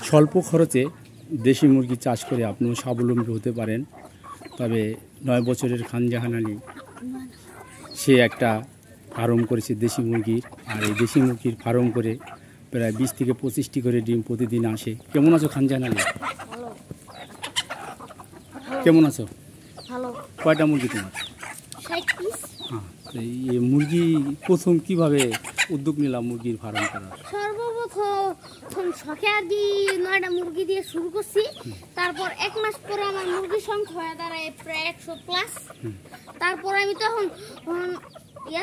স্বল্প খরচে দেশি মুরগি চাষ করে আপনিও স্বাবলম্বী হতে পারেন। তবে 9 বছরের খানজাহান আলী সে একটা ফার্ম করেছে দেশি মুরগির, আর এই দেশি মুরগির ফার্ম করে প্রায় 20 থেকে 25টি করে ডিম প্রতিদিন আসে। কেমন আছো খানজাহান আলী? কেমন আছো? ভালো। কয়টা মুরগি তোমার? 60 পিস। হ্যাঁ, এই মুরগি প্রথম কিভাবে উদ্যোগ নিলাম মুরগির ফার্ম করার? সর্বপ্রথম শখে আর কি 9টা মুরগি দিয়ে শুরু করছি। তারপর 1 মাস পরে আমার মুরগির সংখ্যা হয়ে দাঁড়ায় প্রায় 100 প্লাস। তারপর আমি তখন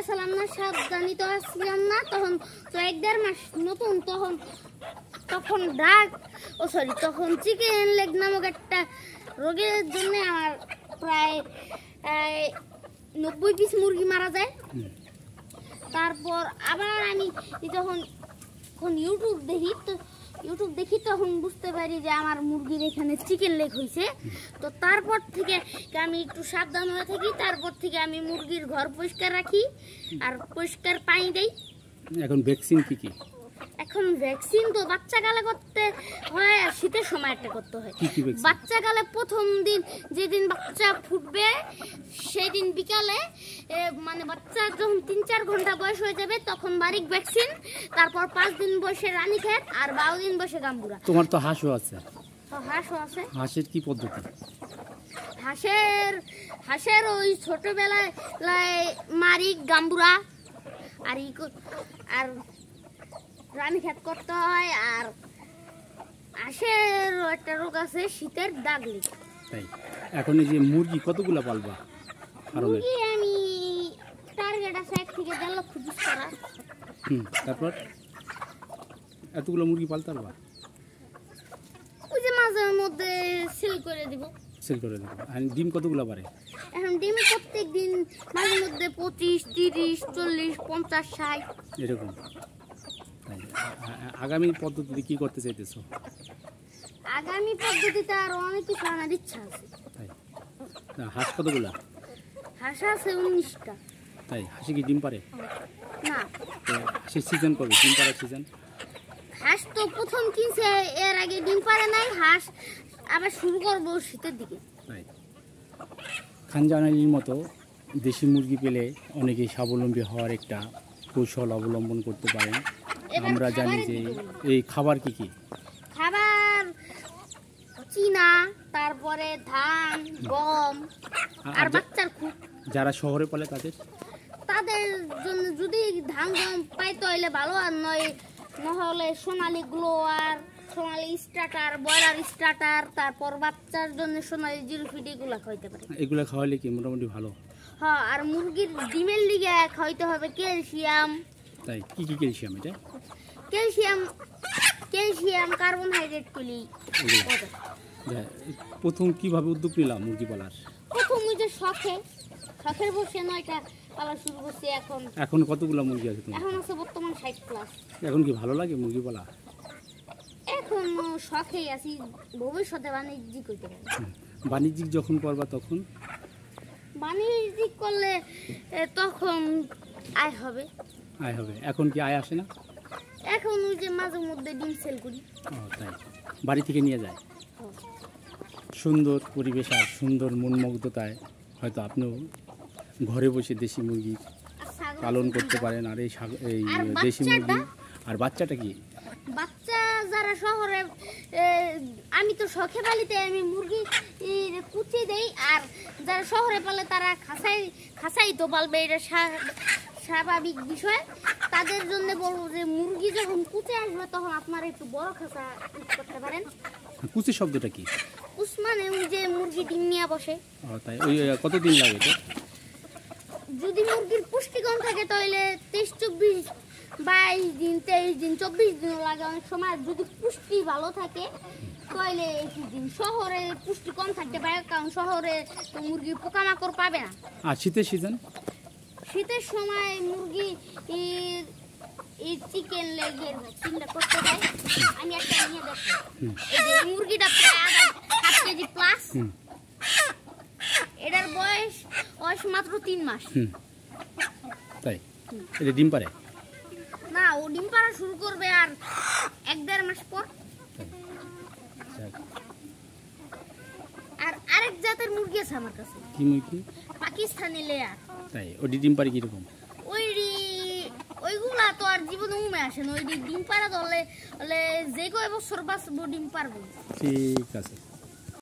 ছিলাম না, সাবধানী তো আসলাম না, তখন তো 1-1.5 মাস নতুন, তখন তখন চিকেন লেগ নামক একটা রোগের জন্য আমার প্রায় 90 পিস মুরগি মারা যায়। তারপর আবার আমি যখন ইউটিউব দেখি তখন বুঝতে পারি যে আমার মুরগির এখানে চিকেন লেগ হয়েছে। তো তারপর থেকে আমি একটু সাবধান হয়ে থাকি। তারপর থেকে আমি মুরগির ঘর পরিষ্কার রাখি আর পরিষ্কার পানি দেই। এখন ভ্যাকসিন কি? এখন ভ্যাকসিন তো বাচ্চাকালে করতে হয় আর শীতের সময় একটা করতে হয়। বাচ্চাকালে প্রথম দিন যেদিন বাচ্চা ফুটবে সেই দিন বিকালে, মানে বাচ্চা যখন 3-4 ঘন্টা বয়স হয়ে যাবে তখন বারিক ভ্যাকসিন, তারপর 5 দিন বয়সে রানীক্ষেত আর 12 দিন বয়সে গাম্বুরা। তোমার তো হাঁসও আছে? হাঁসও আছে। হাঁসের কি পদ্ধতি? হাঁসের ওই ছোটবেলায় মারিক গাম্বুরা আর রানীক্ষেত করতে হয়। আর হাঁসের একটা রোগ আছে শীতের দাগলি। তাই এখন এই যে মুরগি কতগুলা পালবা? মুরগি আমি টার্গেট আছে 1 থেকে 1.5 লক্ষ পিস করা। তারপর এতগুলো মুরগি পালতে পারবা? ওই যে মাঝের মধ্যে সেল করে দিব। আর ডিম কতগুলো পারে? এখন ডিম প্রত্যেক দিন মাঝের মধ্যে 25, 30, 40, 50, 60 এরকম। আগামী পদ্ধতিতে কি করতে চাইতেছো? আগামী পদ্ধতিতে আরো অনেক কিছু আনার ইচ্ছা আছে। হাঁস কতগুলা? হাঁস আছে 19টা। তাই হাঁসে কি ডিম পারে? না। হাঁসের সিজন কবে? ডিম পাড়ার সিজন? হাঁস তো প্রথম কিনছে, এর আগে ডিম পারে নাই। হাঁস আবার শুরু করবো শীতের দিকে। তাই খানজাহান আলীর মতো দেশি মুরগি পেলে অনেকেই স্বাবলম্বী হওয়ার একটা কৌশল অবলম্বন করতে পারেন। আমরা জানি যে এই খাবার কি? খাবার চীনা, তারপরে ধান, গম আর বাচ্চার খুব। যারা শহরে পালে তাদের জন্য যদি ধান গম পাই তাহলে ভালো, আর নহলে সোনালী গ্লোয়ার, সোনালী স্টার্টার, ব্রয়লার স্টার্টার, তারপর বাচ্চার জন্য সোনালী জিরোফিড এগুলা খাইতে পারে। এগুলা খাওয়ালে কি মোটামুটি ভালো? হ্যাঁ, আর মুরগির ডিমের লিগে খাইতে হবে ক্যালসিয়াম। তাই কি ক্যালসিয়াম? এটা ক্যালসিয়াম কার্বোহাইড্রেট গুলি। প্রথম কিভাবে উদ্যোগ নিলাম মুরগি পালার? প্রথম ওই যে শখের বসে 9টা পালা শুরু করছি। এখন কতগুলো মুরগি আছে তোমার? এখন আছে বর্তমান 60 প্লাস। এখন কি ভালো লাগে মুরগি পালা? এখন শখেই আছি, ভবিষ্যতে বাণিজ্যিক করতে পারি। বাণিজ্যিক যখন করবা তখন? বাণিজ্যিক করলে তখন আয় হবে। এখন কি আয় আসে না? এখন ওই যে মাঝে মধ্যে ডিম সেল করি। তাই বাড়ি থেকে নিয়ে যায়? সুন্দর পরিবেশ আর সুন্দর মনমুগ্ধতায় হয়তো আপনিও ঘরে বসে দেশি মুরগি পালন করতে পারেন। আর এই দেশি মুরগি আর বাচ্চাটা কি? বাচ্চা যারা শহরে, আমি তো শখে পালিতে আমি মুরগি কুচি দেই, আর যারা শহরে পালে তারা খাঁচাই তো পালবে, এটা স্বাভাবিক বিষয়। তাদের জন্য বলবো যে মুরগি যখন কুচে আসবে তখন আপনারা একটু বড় খাঁচা করতে পারেন। কুচি শব্দটা কি? কুচ মানে ওই যে মুরগি ডিম নিয়ে বসে। তাই ওই কতদিন লাগে? যদি মুরগির পুষ্টি কম থাকে তাহলে 23, 24, 22 দিন, 23 দিন, 24 দিন লাগে অনেক সময়। যদি পুষ্টি ভালো থাকে তাহলে 21 দিন। শহরে পুষ্টি কম থাকতে পারে, কারণ শহরে তো মুরগি পোকামাকড় পাবে না। আর শীতের সময় মুরগি এই চিকেন লেগের ভ্যাকসিনটা করতে দেয়। আমি একটা নিয়ে দেখো, এই যে মুরগিটা প্রায় 7 কেজি প্লাস। এটার বয়স মাত্র 3 মাস। তাই এটা ডিম পারে না? ও ডিম পাড়া শুরু করবে আর 1-1.5 মাস পর। জাতের মুরগি আছে আমার কাছে, কি মুরগি? পাকিস্তানি লেয়ার। তাই ওটি ডিম পারে কীরকম? ওইগুলা তো আর জীবনে উমে আসে না, ওই ডিম পাড়া ধরলে যে কয় বছর বাঁচবো ডিম পারবো। ঠিক আছে।